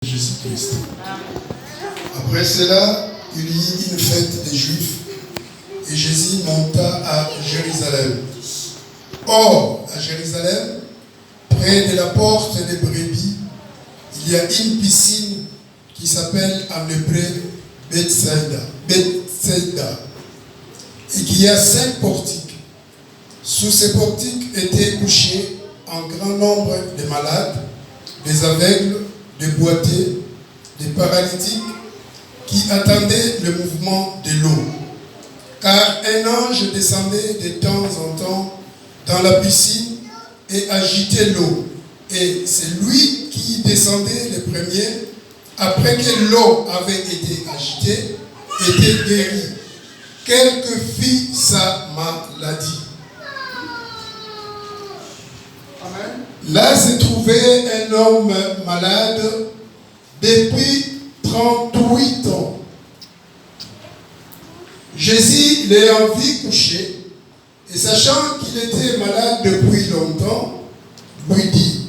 Jésus-Christ. Après cela, il y eut une fête des Juifs et Jésus monta à Jérusalem. Or, à Jérusalem, près de la porte des brebis, il y a une piscine qui s'appelle en hébreu Bethsaïda, et qui a 5 portiques. Sous ces portiques étaient couchés un grand nombre de malades, des aveugles, des boiteux, des paralytiques, qui attendaient le mouvement de l'eau. Car un ange descendait de temps en temps dans la piscine et agitait l'eau. Et c'est lui qui descendait le premier, après que l'eau avait été agitée, était guéri, quelle que fût sa maladie. Amen. Là se trouvait un homme malade depuis 38 ans. Jésus l'ayant vu couché, et sachant qu'il était malade depuis longtemps, lui dit: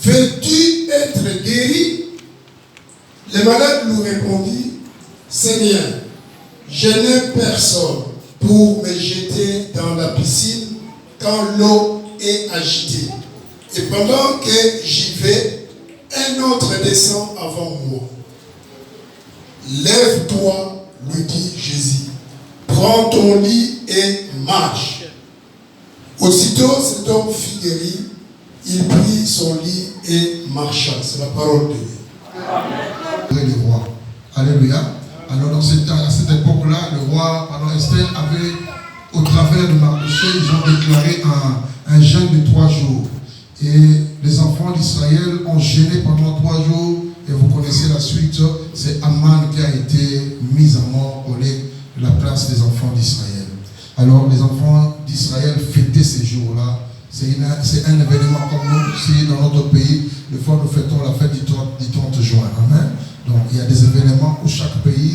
veux-tu être guéri? Le malade lui répondit: Seigneur, je n'ai personne pour me jeter dans la piscine quand l'eau est agitée. Et pendant que j'y vais, un autre descend avant moi. Lève-toi, lui dit Jésus. Prends ton lit et marche. Aussitôt cet homme fut guéri, il prit son lit et marcha. C'est la parole de Dieu. Les rois. Alléluia. Alors à cette époque-là, le roi, Esther avait, au travers de Mardochée, ils ont déclaré un jeûne de 3 jours. Et les enfants d'Israël ont jeûné pendant 3 jours. Et vous connaissez la suite, c'est Aman qui a été mis à mort au lieu de la place des enfants d'Israël. Alors les enfants d'Israël fêtaient ces jours-là. C'est un événement comme nous aussi dans notre pays. Des fois nous fêtons la fête du 30 juin. Amen. Donc il y a des événements où chaque pays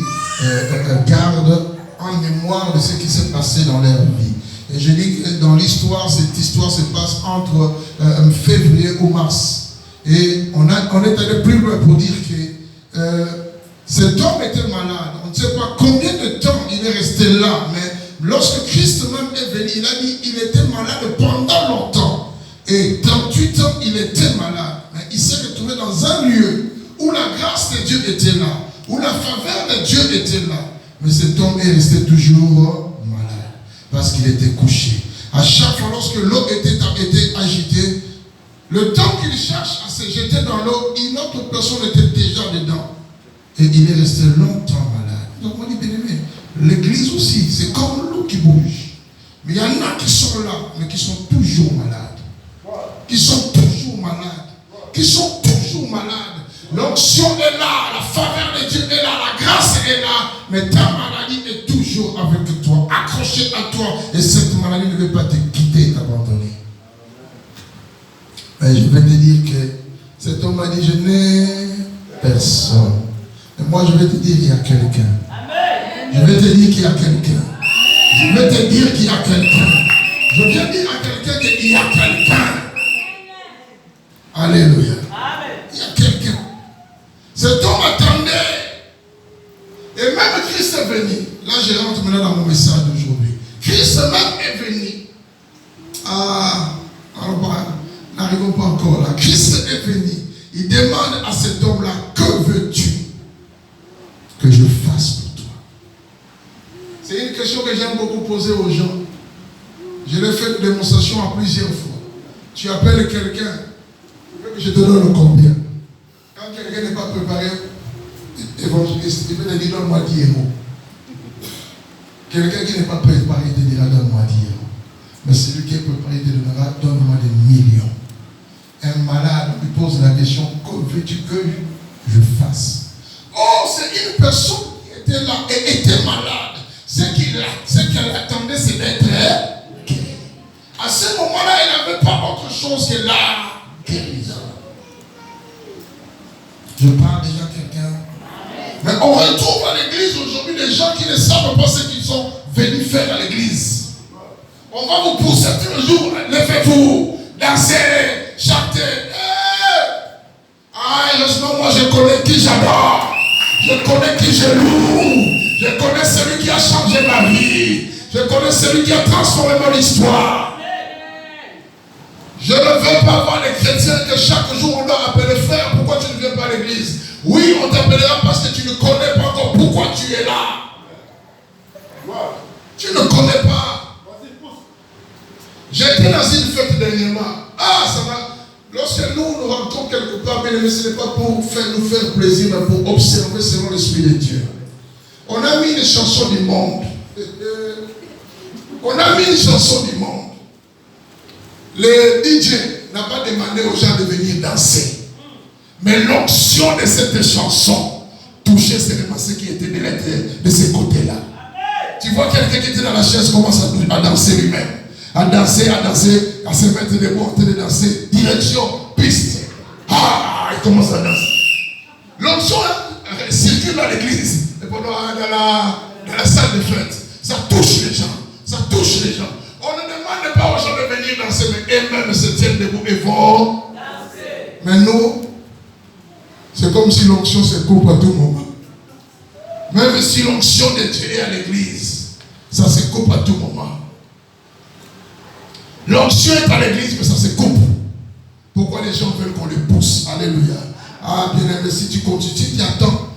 garde en mémoire de ce qui s'est passé dans leur vie. Et je dis que dans l'histoire, cette histoire se passe entre février ou mars. Et on est allé plus loin pour dire que cet homme était malade. On ne sait pas combien de temps il est resté là, mais lorsque Christ même est venu, il a dit qu'il était malade pendant longtemps. Et 38 ans, il était malade. Mais il s'est retrouvé dans un lieu où la grâce de Dieu était là, où la faveur de Dieu était là. Mais cet homme est resté toujours malade, parce qu'il était couché. À chaque fois, lorsque l'eau était agitée, le temps qu'il cherche à se jeter dans l'eau, une autre personne était déjà dedans. Et il est resté longtemps malade. Donc on dit, bien aimé, l'église aussi, c'est comme l'eau qui bouge. Mais il y en a qui sont là, mais qui sont toujours malades. Qui sont toujours malades. Qui sont toujours malades. L'onction est là, la faveur de Dieu est là, la grâce est là. Mais ta maladie est toujours avec toi, accrochée à toi. Et cette maladie ne veut pas te quitter, t'abandonner. Mais je vais te dire que cet homme m'a dit, je n'ai personne. Et moi je vais te dire qu'il y a quelqu'un. Je vais te dire qu'il y a quelqu'un. Je vais te dire qu'il y a quelqu'un. Je viens dire à quelqu'un qu'il y a quelqu'un. Alléluia. Il y a quelqu'un. Cet homme attendait. Et même Christ est venu. Là je rentre maintenant dans mon message d'aujourd'hui. Christ même est venu. N'arrivons pas encore là. Christ est venu. Il demande à cet homme-là, que veux-tu que je fasse pour toi? C'est une question que j'aime beaucoup poser aux gens. Je l'ai fait une démonstration à plusieurs fois. Tu appelles quelqu'un, je te donne le combien. Quand quelqu'un n'est pas préparé, évangéliste, il peut te dire donne-moi 10 euros. Quelqu'un qui n'est pas préparé te dira donne-moi 10 euros. Mais celui qui est préparé te donnera donne-moi des millions. Un malade lui pose la question, que veux-tu que je fasse? Oh, c'est une personne qui était là et était malade. Ce qu'elle attendait, c'est d'être guérie. À ce moment-là, elle n'avait pas autre chose que la guérison. Je parle déjà à quelqu'un. Mais on retrouve à l'église aujourd'hui des gens qui ne savent pas ce qu'ils sont venus faire à l'église. On va vous pousser tous les jours, levez-vous, dansez, chantez. Ah, heureusement, moi je connais qui j'adore. Je connais qui je loue. Je connais celui qui a changé ma vie. Je connais celui qui a transformé mon histoire. Je ne veux pas voir les chrétiens que chaque jour on leur appelle frère. Pourquoi tu ne viens pas à l'église? Oui, on t'appellera parce que tu ne connais pas encore pourquoi tu es là. Tu ne connais pas. J'étais dans une fête dernièrement. Ah, ça m'a... Lorsque nous rentrons quelque part, mais ce n'est pas pour nous faire plaisir, mais pour observer selon l'Esprit de Dieu. On a mis une chanson du monde. On a mis une chanson du monde. Le DJ n'a pas demandé aux gens de venir danser. Mais l'onction de cette chanson touchait seulement ceux qui étaient de ce côté-là. Tu vois quelqu'un qui était dans la chaise commence à danser lui-même. À danser, à se mettre debout, en train de danser. Direction, piste. Ah, il commence à danser. L'onction circule dans l'église. Et pendant dans la salle de fête, ça touche les gens. Ça touche les gens. On ne demande pas aux gens de venir danser, mais eux-mêmes se tiennent debout et vont danser. Mais nous, c'est comme si l'onction se coupe à tout moment. Même si l'onction de Dieu est à l'église, ça se coupe à tout moment. L'onction est à l'église, mais ça se coupe. Pourquoi les gens veulent qu'on les pousse? Alléluia. Ah, bien aimé, si tu continues, si tu attends,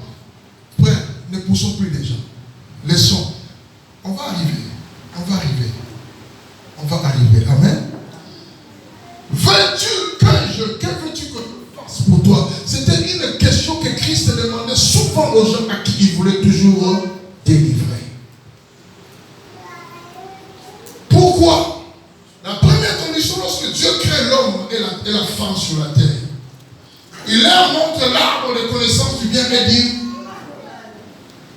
frère, ne poussons plus les gens. Laissons. On va arriver. On va arriver. On va arriver. Amen. Que veux-tu que je fasse pour toi? C'était une question que Christ demandait souvent aux gens à qui il voulait toujours délivrer. Pourquoi? La première condition, lorsque Dieu crée l'homme et la femme sur la terre, il leur montre l'arbre de connaissance du bien et du mal.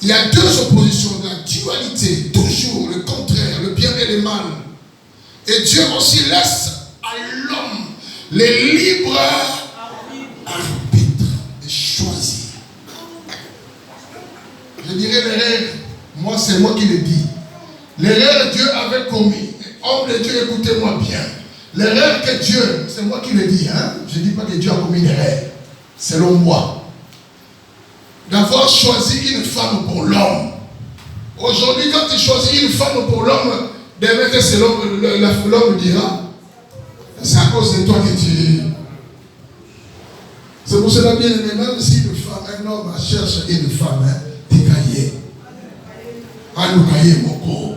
Il y a deux oppositions, la dualité, toujours le contraire, le bien et le mal. Et Dieu aussi laisse à l'homme les libres arbitres de choisir. Je dirais l'erreur, moi c'est moi qui le dis. L'erreur que Dieu avait commis, homme de Dieu, écoutez-moi bien. L'erreur que Dieu, c'est moi qui le dis, hein? Je ne dis pas que Dieu a commis une erreur, selon moi. D'avoir choisi une femme pour l'homme. Aujourd'hui, quand tu choisis une femme pour l'homme, demain que c'est l'homme dira, c'est à cause de toi que tu... C'est pour cela, bien aimé, même si une femme, un homme cherche une femme, hein, t'es caillé. Ah, nous caillé, mon corps.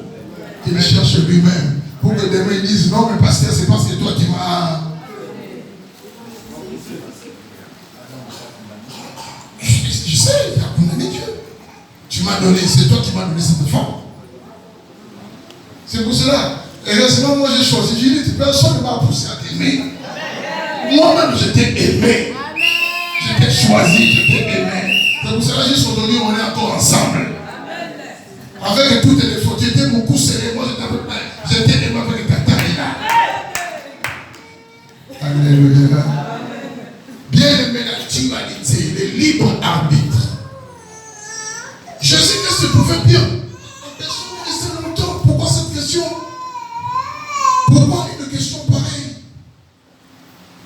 Il cherche lui-même. Pour que demain ils disent, non, mais pasteur, c'est parce que toi qui m'as... Je sais, il a condamné Dieu. Tu m'as donné, c'est toi qui m'as donné cette femme. C'est pour cela. Et heureusement, moi j'ai choisi. J'ai dit, personne ne m'a poussé à t'aimer. Moi-même, je t'ai aimé. Je t'ai choisi, je t'ai aimé. C'est pour cela, juste aujourd'hui, on est encore ensemble. Avec toutes les fautes, j'étais beaucoup serré. Moi, j'étais aimé avec ta taille là. Alléluia. Bien aimé la dualité, le libre arbitre. Jésus ne se pouvait bien. La personne est restée longtemps. Pourquoi cette question? Pourquoi une question pareille?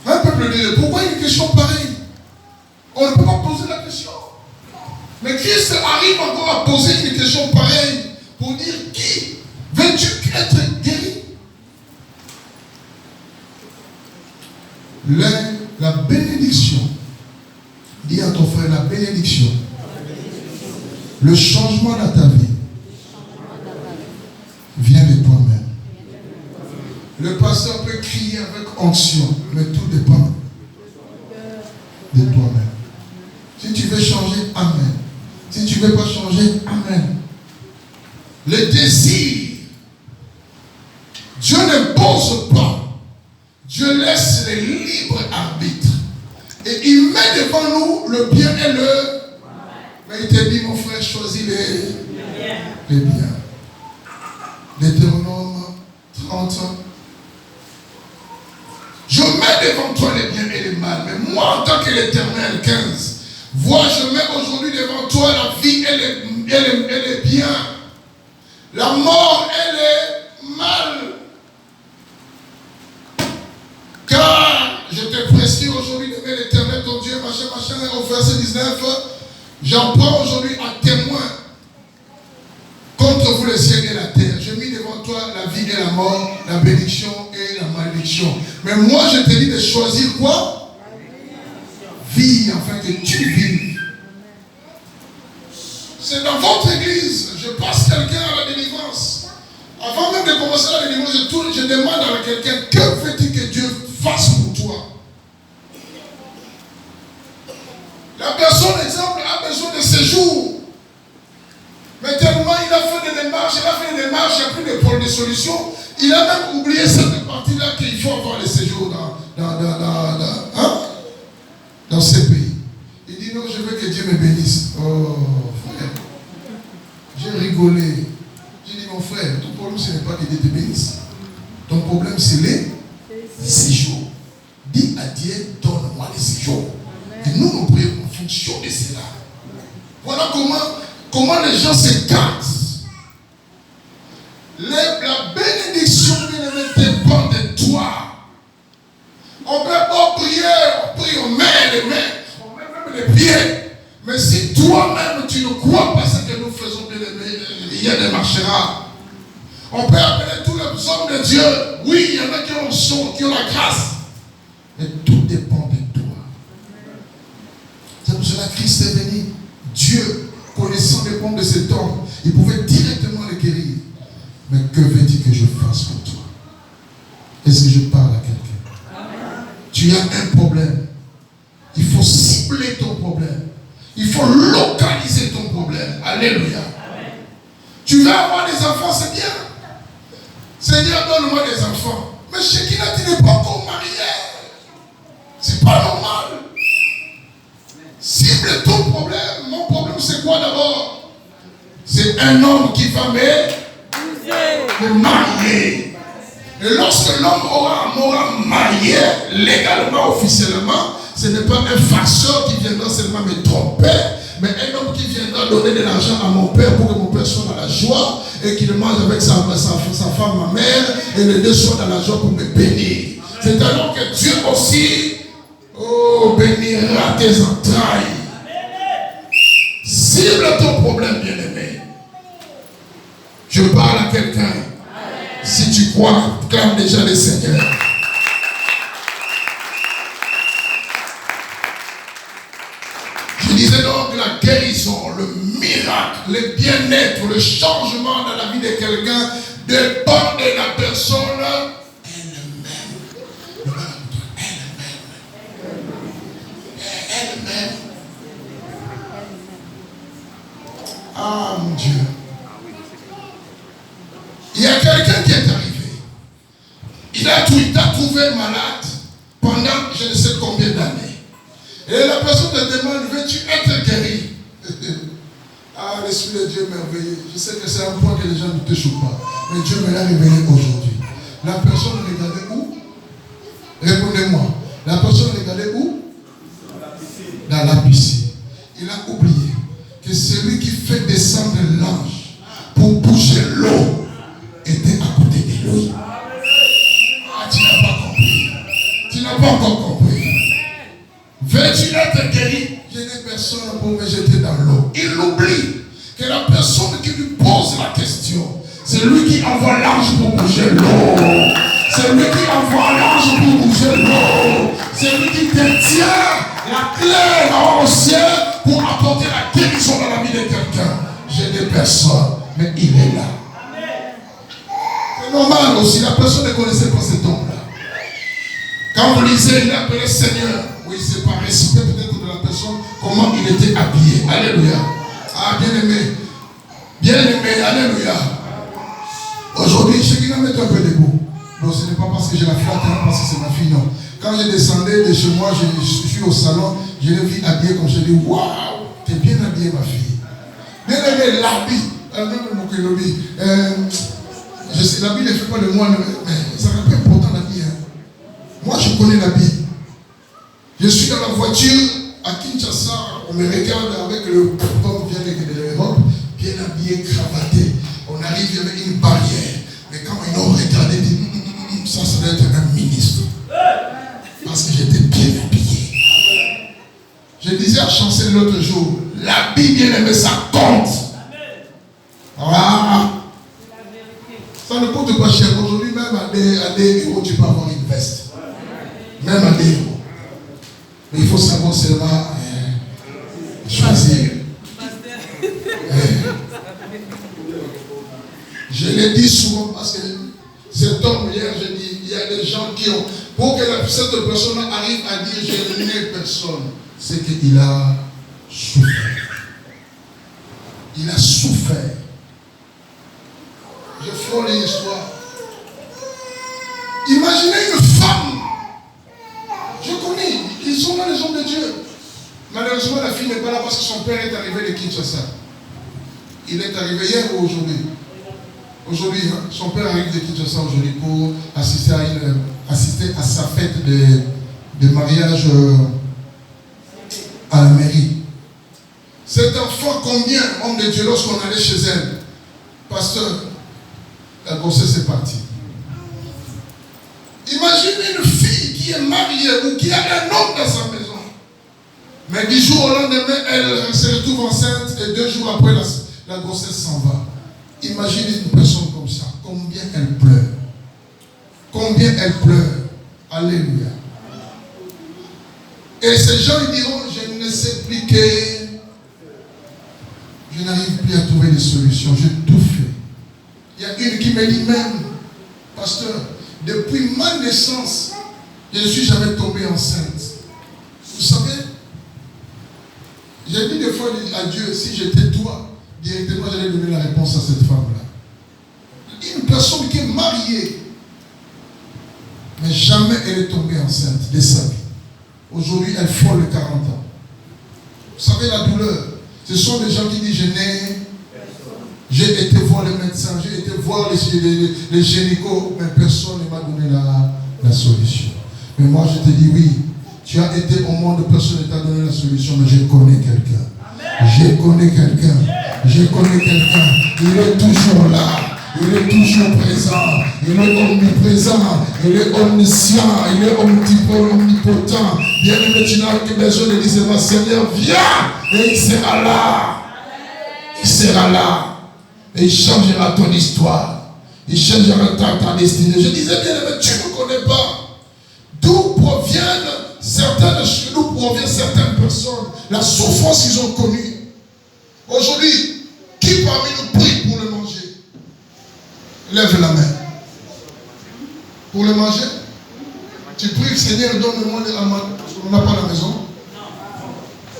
Un peuple de Dieu, pourquoi une question pareille? On ne peut pas poser la question. Mais Christ arrive encore à poser une question pareille pour dire qui veux-tu être guéri? La bénédiction. Dis à ton frère la bénédiction. Le changement dans ta vie vient de toi-même. Le pasteur peut crier avec onction, mais tout dépend de toi-même. Si tu veux changer, amen. Si tu ne veux pas changer, amen. Le désir, Dieu n'impose pas. Dieu laisse les libres arbitres. Et il met devant nous le bien et le... Mais il te dit, mon frère, choisis les biens. Deutéronome 30. Je mets devant toi les biens et les mal. Mais moi, en tant que l'Éternel, 15, vois, je mets aujourd'hui devant toi la vie et les biens. La mort et les mal. Car je te prescris aujourd'hui de mettre l'Éternel, ton Dieu, machin, j'en prends aujourd'hui un témoin contre vous le ciel et la terre. J'ai mis devant toi la vie et la mort, la bénédiction et la malédiction. Mais moi, je te dis de choisir quoi? Vie, afin que tu vives. C'est dans votre église. Je passe quelqu'un à la délivrance. Avant même de commencer la délivrance, je demande à quelqu'un, que veux-tu que Dieu fasse pour toi? La personne, exemple, a besoin de séjour. Mais tellement il a fait des démarches, il n'y a plus de pôle de solution. Il a même oublié cette partie-là qu'il faut avoir le séjour dans ces pays. Il dit non, je veux que Dieu me bénisse. Oh, frère. J'ai rigolé. J'ai dit, mon frère, ton problème, ce n'est pas que Dieu te bénisse. Ton problème, c'est les séjours. Dis à Dieu, donne-moi les séjours. Et nous prions en fonction de cela. Voilà comment les gens se gâtent. La bénédiction dépend de toi. On peut pas prier, on prie, on met les mains, on met même les pieds. Mais si toi-même tu ne crois pas ce que nous faisons, rien ne marchera. On peut appeler tous les hommes de Dieu. Oui, il y en a qui ont le son, qui ont la grâce. Mais tout dépend de toi. C'est pour cela que Christ est venu. Dieu, connaissant les pommes de cet homme, il pouvait directement le guérir. Mais que veux-tu que je fasse pour toi? Est-ce que je parle à quelqu'un? Tu as un problème. Il faut cibler ton problème. Il faut localiser ton problème. Alléluia. Amen. Tu veux avoir des enfants, c'est bien. Seigneur, donne-moi des enfants. Mais Shekinah, tu n'es pas encore marié. C'est pas normal. Cible ton problème. Mon problème, c'est quoi d'abord? C'est un homme qui va me marier. Et lorsque l'homme aura marié légalement, officiellement, ce n'est pas un farceur qui viendra seulement me tromper, mais un homme qui viendra donner de l'argent à mon père pour que mon père soit dans la joie et qu'il mange avec sa femme, ma mère, et les deux soient dans la joie pour me bénir. C'est alors que Dieu aussi bénira tes entrailles. Cible ton problème, bien-aimé. Je parle à quelqu'un. Si tu crois, clame déjà le Seigneur. Je disais donc la guérison, le miracle, le bien-être, le changement dans la vie de quelqu'un dépend de la personne elle-même. Ah mon Dieu. Il y a quelqu'un qui est arrivé. Il t'a trouvé malade pendant je ne sais combien d'années. Et la personne te demande, veux-tu être guéri? Ah, l'Esprit de Dieu merveilleux. Je sais que c'est un point que les gens ne te choquent pas. Mais Dieu me l'a révélé aujourd'hui. La personne regardait où? Répondez-moi. La personne regardait où? Dans la piscine. Il a oublié que celui qui fait descendre l'ange pour bouger l'eau était à côté de lui. Ah, tu n'as pas compris. Tu n'as pas encore compris. Veux-tu être guéri? Je n'ai personne pour me jeter dans l'eau. Il oublie que la personne qui lui pose la question, c'est lui qui envoie l'ange pour bouger l'eau. C'est lui qui envoie l'ange pour bouger l'eau. C'est lui qui détient la clé dans le ciel pour apporter la guérison dans la vie de quelqu'un. Je n'ai personne, mais il est là. C'est normal aussi, la personne ne connaissait pas cet homme-là. Quand vous lisez, il appelait Seigneur. Oui, c'est par respect peut-être de la personne, comment il était habillé. Alléluia. Ah, bien-aimé. Bien-aimé, alléluia. Aujourd'hui, Shekinah, mets-toi un peu debout. Non, ce n'est pas parce que j'ai la flatte, parce que c'est ma fille, non. Quand je descendais de chez moi, je suis au salon, je l'ai vu habillée comme je dis, waouh, t'es bien habillée, ma fille. Bien-aimé, l'habit. Je sais, l'habit ne fait pas de moi, mais ça n'est pas important l'habit. Hein. Moi, je connais l'habit. Je suis dans la voiture à Kinshasa, on me regarde avec le homme vient de l'Europe, bien habillé, cravaté. On arrive avec une barrière. Mais quand ils ont regardé, ils disent, ça doit être un ministre. Parce que j'étais bien habillé. Je disais à Chancel, l'autre jour. La Bible, bien aimé, ça compte. Ah. Ça ne compte pas cher. Aujourd'hui, même à des euros, tu peux avoir une veste. Même à des euros. Mais il faut savoir seulement choisir. Je l'ai dit souvent parce que cet homme hier, je dis, il y a des gens qui ont, pour que cette personne arrive à dire je n'ai personne, c'est qu'il a souffert. Il a souffert. Je frôle l'histoire. Imaginez une femme. Je connais, ils sont là les hommes de Dieu. Malheureusement, la fille n'est pas là parce que son père est arrivé de Kinshasa. Il est arrivé hier ou aujourd'hui? Aujourd'hui, son père arrive de Kinshasa aujourd'hui pour assister à sa fête de mariage à la mairie. Cet enfant, combien, homme de Dieu, lorsqu'on allait chez elle, pasteur, la grossesse est partie. Imaginez une fille qui est mariée ou qui a un homme dans sa maison. Mais du jour au lendemain, elle se retrouve enceinte et 2 jours après, la grossesse s'en va. Imaginez une personne comme ça. Combien elle pleure. Combien elle pleure. Alléluia. Et ces gens ils diront, je ne sais plus que je n'arrive plus à trouver des solutions. J'ai tout fait. Il y a une qui me dit même, pasteur, depuis ma naissance, je ne suis jamais tombé enceinte. Vous savez, j'ai dit des fois à Dieu, si j'étais toi, directement j'allais donner la réponse à cette femme-là. Une personne qui est mariée, mais jamais elle est tombée enceinte de sa vie. Aujourd'hui, elle frôle les 40 ans. Vous savez la douleur. Ce sont des gens qui disent, j'ai été voir les médecins, j'ai été voir les gynécos, mais personne ne m'a donné la solution. Mais moi je te dis oui, tu as été au monde, personne ne t'a donné la solution, mais je connais quelqu'un. Je connais quelqu'un. Je connais quelqu'un. Il est toujours là. Il est toujours présent. Il est omniprésent. Il est omniscient. Il est omnipotent. Bien aimé, tu n'as que besoin de dire, ma Seigneur, viens. Et il sera là. Il sera là. Et il changera ton histoire. Il changera ta destinée. Je disais, bien aimé, tu ne connais pas d'où proviennent certaines personnes, la souffrance qu'ils ont connue. Aujourd'hui, qui parmi nous prie pour le manger? Lève la main. Pour le manger? Tu pries, Seigneur, donne-moi la main, parce qu'on n'a pas la maison.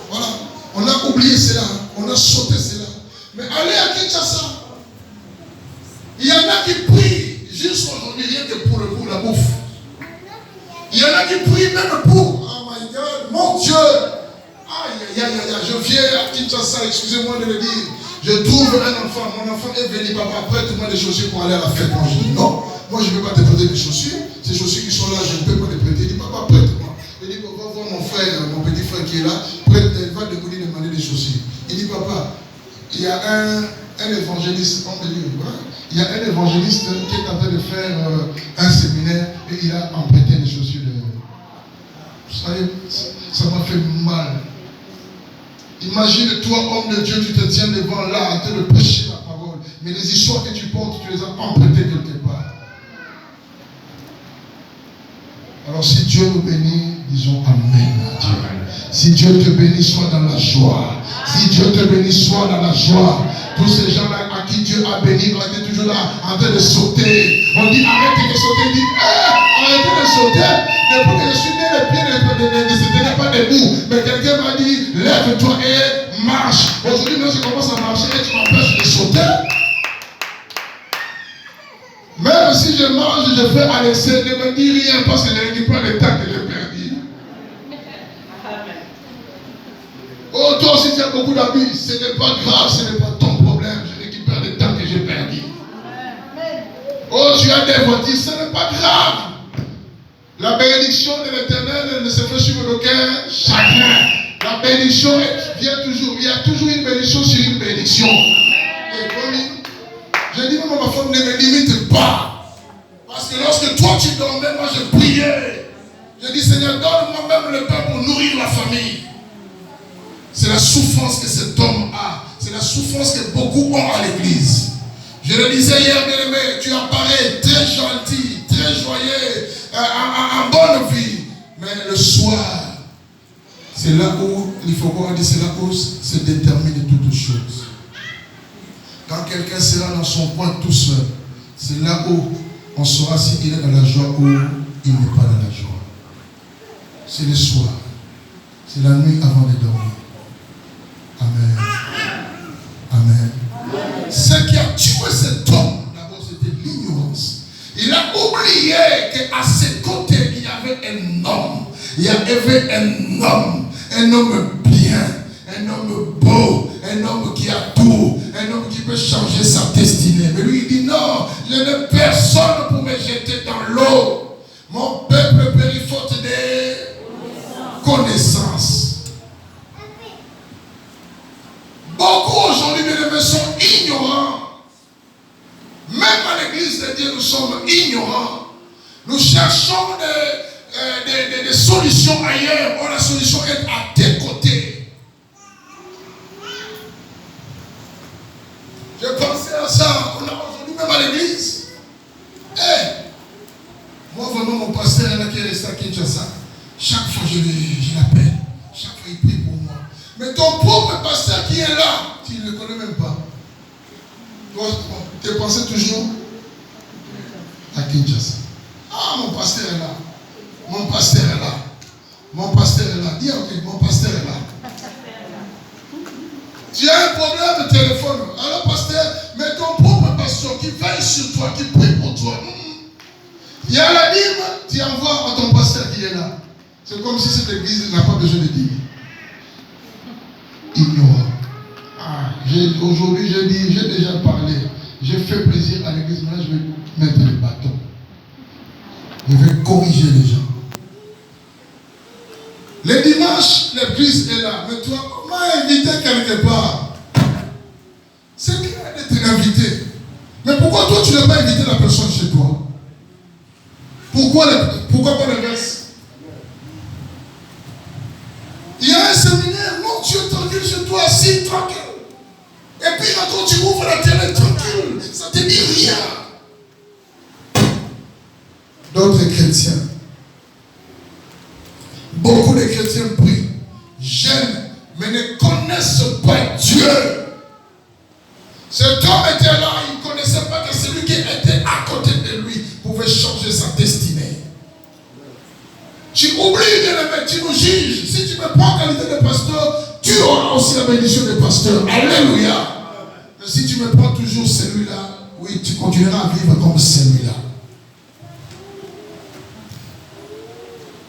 Voilà. On a oublié cela. On a sauté cela. Mais allez à Kinshasa. Il y en a qui prient juste aujourd'hui, rien que pour la bouffe. Il y en a qui prient même pour, oh my God, mon Dieu. Aïe, je viens à Kinshasa, excusez-moi de le dire. Je trouve un enfant, mon enfant est venu, papa, prête-moi des chaussures pour aller à la fête. Moi je dis non, moi je ne peux pas te prêter des chaussures. Ces chaussures qui sont là, je ne peux pas les prêter. Il dit, papa, prête-moi. Il dit, va voir mon frère, mon petit frère qui est là, prête, va demander des chaussures. Il dit, papa, il y a un évangéliste, on peut dire, il y a un évangéliste qui est en train de faire un séminaire et il a emprunté des chaussures de... Vous savez, ça m'a fait mal. Imagine toi, homme de Dieu, tu te tiens devant là en train de prêcher la parole. Mais les histoires que tu portes, tu les as empruntées quelque part. Alors si Dieu nous bénit, disons Amen à Dieu. Si Dieu te bénit, sois dans la joie. Si Dieu te bénit, sois dans la joie. Tous ces gens-là à qui Dieu a béni ont été toujours là en train de sauter. On dit arrêtez de sauter. On dit arrêtez de sauter. Depuis que je suis né, les pieds ne se tenaient pas debout. Mais quelqu'un m'a dit lève-toi et marche. Aujourd'hui, moi je commence à marcher et tu m'empêches de sauter. Même si je mange, je fais à l'essai, ne me dis rien parce que je ne dis pas le temps que j'ai perdu. Oh, toi aussi tu as beaucoup d'amis, ce n'est pas grave, ce n'est pas ton problème, je récupère le temps que j'ai perdu. Oh, tu as des voitures, ce n'est pas grave. La bénédiction de l'Éternel ne se fait sur aucun chagrin. La bénédiction vient toujours, il y a toujours une bénédiction sur une bénédiction. Et promis, je dis même à ma femme, ne me limite pas. Parce que lorsque toi tu dormais, moi je priais. Je dis, Seigneur, donne-moi même le pain pour nourrir la famille. C'est la souffrance que cet homme a. C'est la souffrance que beaucoup ont à l'église. Je le disais hier, bien-aimé, tu apparais très gentil, très joyeux, en bonne vie. Mais le soir, c'est là où, il faut qu'on dise, c'est là où se détermine toutes choses. Quand quelqu'un sera dans son coin tout seul, c'est là où on saura s'il est dans la joie ou il n'est pas dans la joie. C'est le soir. C'est la nuit avant de dormir. Amen. Amen. Ce qui a tué cet homme, d'abord, c'était l'ignorance. Il a oublié qu'à ses côtés, il y avait un homme. Il y avait un homme bien, un homme beau, un homme qui a tout, un homme qui peut changer sa destinée. Mais lui, il dit non, je n'ai personne pour me jeter dans l'eau. Mon peuple périt faute de connaissances. Beaucoup aujourd'hui, mes sont ignorants. Même à l'église de Dieu, nous sommes ignorants. Nous cherchons des solutions ailleurs. Or, la solution est à tes côtés. Je pensais à ça. On a aujourd'hui même à l'église. Moi, vraiment, mon pasteur est là qui est resté à Kinshasa. Chaque fois, je l'appelle. Chaque fois, il prie pour moi. Mais ton propre pasteur qui est là, tu ne le connais même pas. Toi, tu pensais toujours à Kinshasa. Ah, mon pasteur est là. Mon pasteur est là. Mon pasteur est là. Dis ok, mon pasteur est là. Tu as un problème de téléphone. Alors, pasteur, mais ton propre pasteur qui veille sur toi, qui prie pour toi. Il y a la dîme, tu envoies à ton pasteur qui est là. C'est comme si cette église n'a pas besoin de dîme. Ignorant. Aujourd'hui, j'ai déjà parlé. J'ai fait plaisir à l'église, maintenant je vais mettre le bâton. Je vais corriger les gens. Les dimanches, l'église est là. Mais toi, comment inviter quelque part? C'est bien d'être invité. Mais pourquoi toi, tu n'as pas invité la personne chez toi? Pourquoi pas l'inverse? Il y a un séminaire, non, tu es tranquille chez toi, assis, tranquille. Et puis quand tu ouvres la télé, tranquille, ça ne te dit rien. D'autres chrétiens, beaucoup de chrétiens prient, jeûnent, mais ne connaissent pas Dieu. Cet homme était là, il ne connaissait pas que celui qui était à côté de lui pouvait changer sa destinée. Tu oublies de le mettre, tu nous juges. Si tu me prends en qualité de pasteur, tu auras aussi la bénédiction de pasteur. Alléluia. Mais si tu me prends toujours celui-là, oui, tu continueras à vivre comme celui-là.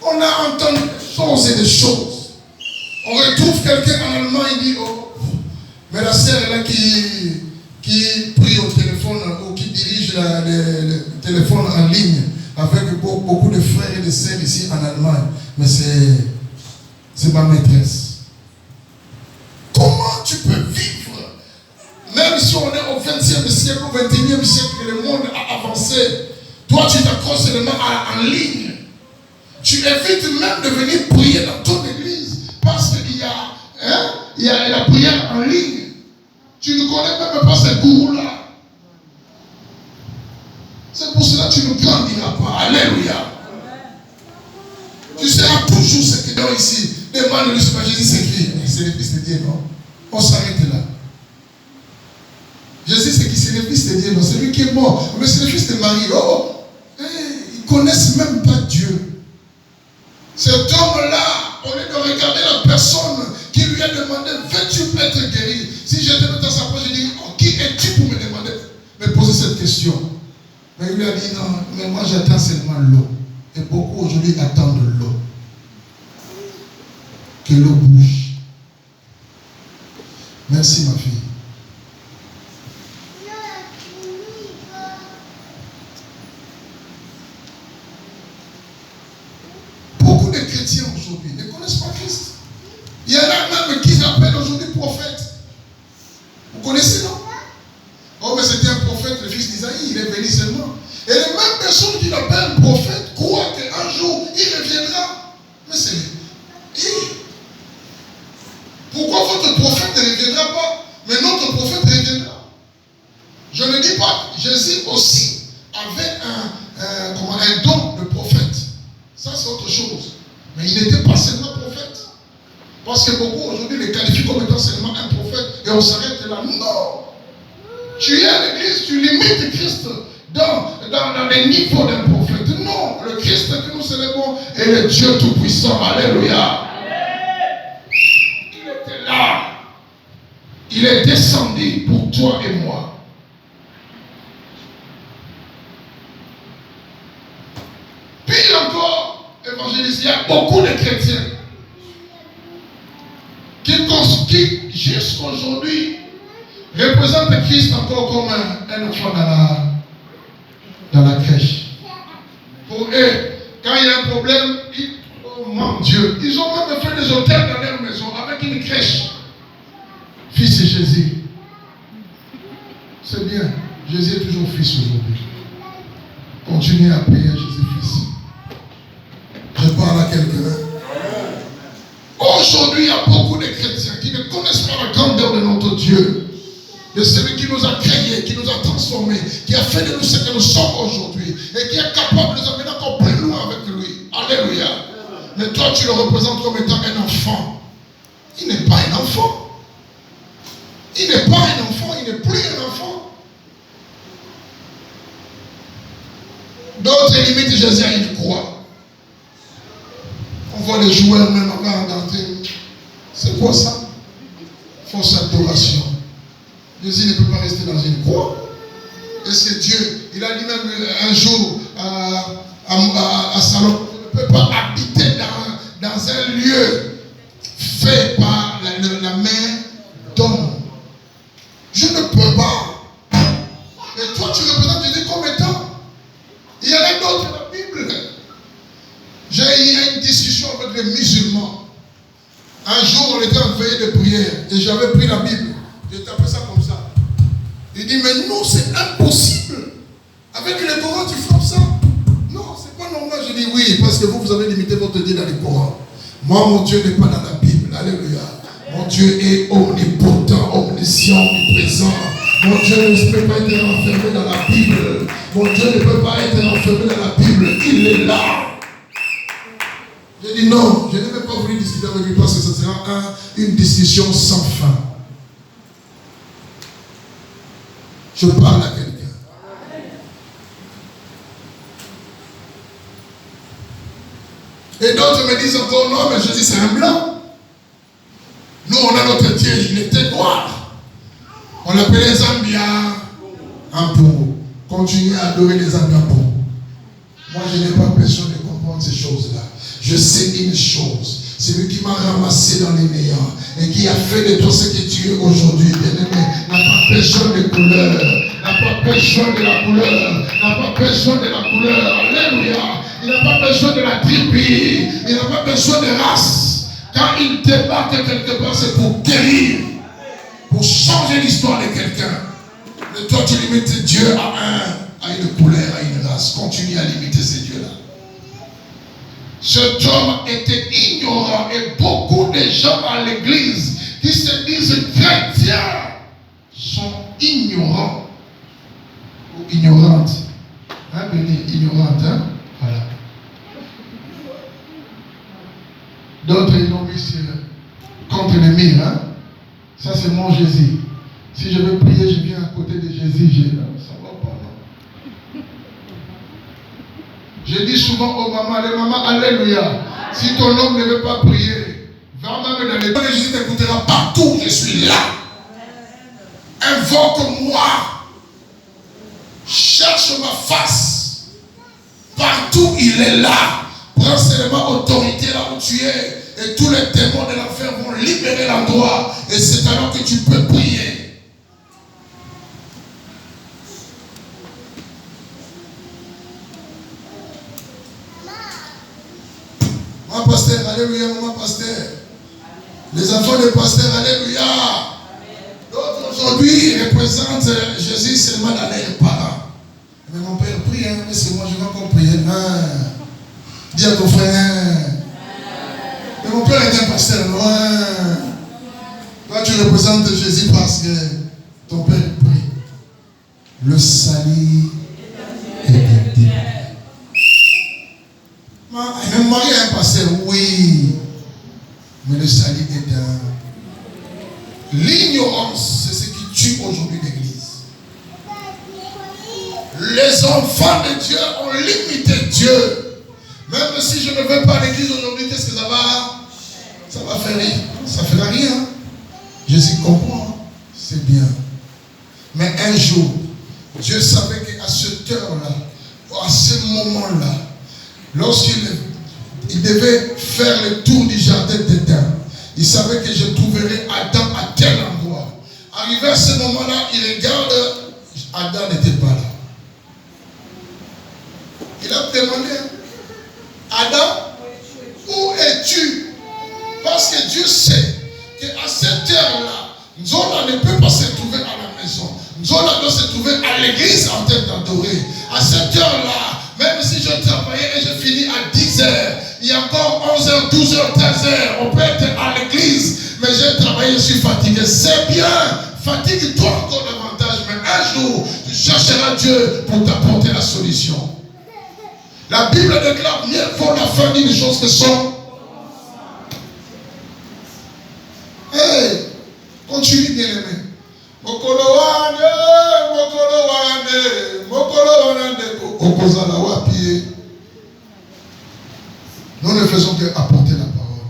On a entendu des choses et des choses. On retrouve quelqu'un en Allemagne, il dit, oh, mais la sœur est là qui prie au téléphone ou qui dirige le téléphone en ligne avec beaucoup de frères et de sœurs ici en Allemagne. Mais c'est ma maîtresse. Comment tu peux vivre, même si on est au 20e siècle, au 21e siècle, que le monde a avancé, toi tu t'accroches seulement en ligne. Tu évites même de venir prier dans ton église parce qu'il y a la prière en ligne. Tu ne connais même pas ce gourou-là. C'est pour cela que tu ne grandiras pas. Alléluia. Tu seras toujours ce qui est ici. Demande-lui ce que Jésus s'écrit. C'est le Fils de Dieu, non? On s'arrête là. Jésus, c'est qui? C'est le Fils de Dieu, non? C'est lui qui est mort. Mais c'est le Fils de Marie. Oh! Ils ne connaissent même pas Dieu. Cet homme-là, au lieu de regarder la personne qui lui a demandé, veux-tu être guéri? Si j'étais dans sa poche, je dirais, oh, qui es-tu pour me demander, me poser cette question? Mais il lui a dit, non, mais moi j'attends seulement l'eau. Et beaucoup aujourd'hui attendent l'eau. Que l'eau bouge. Merci ma fille. Beaucoup de chrétiens aujourd'hui ne connaissent pas Christ. Il y en a même qui s'appellent aujourd'hui prophète. Vous connaissez, non? Oh, mais c'était un prophète, le fils d'Isaïe, il est venu seulement. Et les mêmes personnes qui l'appellent prophète croient qu'un jour, il reviendra. Mais c'est qui? Pourquoi dis pas, Jésus aussi avait un don de prophète. Ça, c'est autre chose. Mais il n'était pas seulement prophète. Parce que beaucoup aujourd'hui le qualifient comme étant seulement un prophète et on s'arrête là. Non! Tu es à l'église, tu limites Christ dans les niveaux d'un prophète. Non! Le Christ que nous célébrons est le Dieu Tout-Puissant. Alléluia! Il était là. Il est descendu pour toi et moi. Puis encore, évangéliste, il y a beaucoup de chrétiens qui jusqu'aujourd'hui représentent Christ encore comme un enfant dans la crèche. Pour eux, quand il y a un problème, oh mon Dieu, ils ont même fait des hôtels dans leur maison avec une crèche. Fils et Jésus. C'est bien. Jésus est toujours fils aujourd'hui. Continuez à prier Jésus fils. Je parle à quelqu'un. Aujourd'hui, il y a beaucoup de chrétiens qui ne connaissent pas la grandeur de notre Dieu. De celui qui nous a créés, qui nous a transformés, qui a fait de nous ce que nous sommes aujourd'hui et qui est capable de nous amener encore plus loin avec lui. Alléluia. Mais toi, tu le représentes comme étant un enfant. Il n'est pas un enfant. Il n'est pas un enfant, il n'est plus un enfant. D'autres limitent Jésus à une croix. On voit les joueurs même avant d'entrer. C'est quoi ça? Fausse adoration. Jésus ne peut pas rester dans une croix. Est-ce que Dieu, il a dit même un jour à Salomon, je ne peux pas habiter dans un lieu fait par la main d'homme. Je ne peux pas. Et toi, tu représentes Jésus comme étant. Il y en a d'autres dans la Bible. J'ai eu une discussion avec les musulmans. Un jour, on était en veille de prière et j'avais pris la Bible. J'ai tapé ça comme ça. Il dit, mais non, c'est impossible. Avec le Coran, tu frappes ça. Non, c'est pas normal. Je dis oui, parce que vous avez limité votre Dieu dans le Coran. Moi, mon Dieu n'est pas dans la Bible. Alléluia. Mon Dieu est omnipotent, omniscient, omniprésent. Mon Dieu ne peut pas être enfermé dans la Bible. Mon Dieu ne peut pas être enfermé dans la Bible. Il est là. J'ai dit non, je n'ai même pas voulu discuter avec lui parce que ce sera une discussion sans fin. Je parle à quelqu'un. Et d'autres me disent encore non, mais Jésus c'est un blanc. Nous on a notre Dieu, il était noir. On l'appelait Zambia Ampo. Continuez à adorer les Zambiens Ampo. Moi je n'ai pas besoin de comprendre ces choses-là. Je sais une chose. C'est lui qui m'a ramassé dans les néants et qui a fait de toi ce que tu es aujourd'hui, bien-aimé. N'a pas besoin de couleur, n'a pas besoin de la couleur, n'a pas besoin de la couleur. Alléluia. Il n'a pas besoin de la tribu, il n'a pas besoin de race. Quand il débarque quelque part, c'est pour guérir, pour changer l'histoire de quelqu'un. Mais toi, tu limites Dieu à une couleur, à une race. Continue à limiter ces dieux-là. Cet homme était ignorant et beaucoup de gens à l'église qui se disent chrétiens sont ignorants ou ignorantes. Hein, Béni, ignorantes, hein? Voilà. D'autres ils l'ont mis contre le mur, hein? Ça c'est mon Jésus. Si je veux prier, je viens à côté de Jésus, ça va pas, non? Je dis souvent aux mamans, les mamans, alléluia. Si ton homme ne veut pas prier, va même dans les temps, Jésus t'écoutera partout, je suis là. Invoque-moi. Cherche ma face. Partout il est là. Prends seulement autorité là où tu es. Et tous les démons de l'enfer vont libérer l'endroit. Et c'est alors que tu peux prier. Maman pasteur, alléluia, maman pasteur. Les enfants de pasteur, alléluia. D'autres aujourd'hui représentent Jésus seulement dans leurs parents. Mais mon père prie, hein, mais c'est moi je vais encore prier. Dis à ton frère. Mais mon père est un pasteur, non? Toi tu représentes Jésus parce que ton père prie. Le salut est d'un Dieu. Un mari a un pasteur, oui. Mais le salut est d'un. L'ignorance, c'est ce qui tue aujourd'hui l'Église. Les enfants de Dieu ont limité Dieu. Même si je ne vais pas à l'église aujourd'hui, qu'est-ce que ça va faire rire? Ça ne fera rien. Jésus comprend. C'est bien. Mais un jour, Dieu savait qu'à cette heure-là, à ce moment-là, lorsqu'il devait faire le tour du jardin d'Éden, il savait que je trouverais Adam à tel endroit. Arrivé à ce moment-là, il regarde, Adam n'était pas là. Il a demandé, Adam, où es-tu? Parce que Dieu sait qu'à cette heure-là, Nzola ne peut pas se trouver à la maison. Nzola doit se trouver à l'église en train d'adorer. À cette heure-là, même si je travaillais et je finis à 10 heures, il y a encore 11 heures, 12 heures, 13 heures, on peut être à l'église, mais j'ai travaillé, je suis fatigué. C'est bien, fatigue-toi encore davantage, mais un jour, tu chercheras Dieu pour t'apporter la solution. La Bible déclare, mieux vaut la fin d'une chose que son. Hey, continue bien aimé. Mokolo wane, okozala wapi. Nous ne faisons que apporter la parole.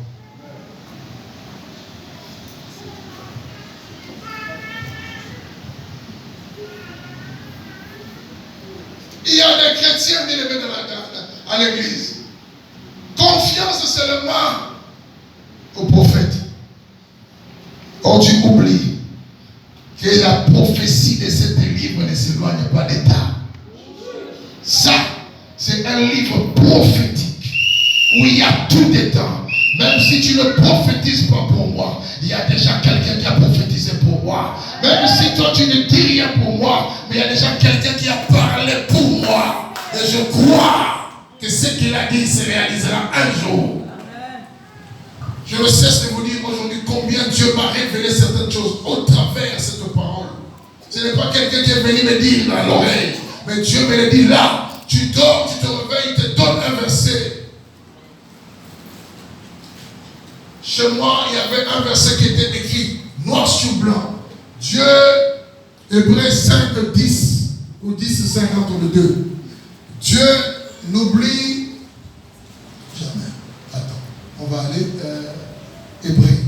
Il y a des chrétiens bien-aimés à l'église. Confiance seulement au prophète. Or tu oublies que la prophétie de ce livre ne s'éloigne pas d'État. Ça, c'est un livre prophétique où il y a tout dedans. Même si tu ne prophétises pas pour moi, il y a déjà quelqu'un qui a prophétisé pour moi. Même si toi tu ne dis rien pour moi, mais il y a déjà quelqu'un qui a parlé pour moi. Et je crois que ce qu'il a dit se réalisera un jour. Je ne cesse de vous dire aujourd'hui combien Dieu m'a révélé certaines choses au travers de cette parole. Ce n'est pas quelqu'un qui est venu me dire dans l'oreille, mais Dieu me le dit là. Tu dors, tu te réveilles, il te donne un verset. Chez moi, il y avait un verset qui était écrit noir sur blanc. Dieu, Hébreux 5, 10 ou 10, 50 ou le 2. Dieu n'oublie jamais. Attends, on va aller Hébreux.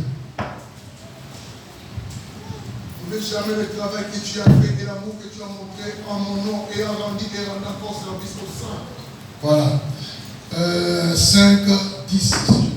N'oublie jamais le travail que tu as fait et l'amour que tu as montré en mon nom et en rendu et en encore service au sein. Voilà. 5, 10.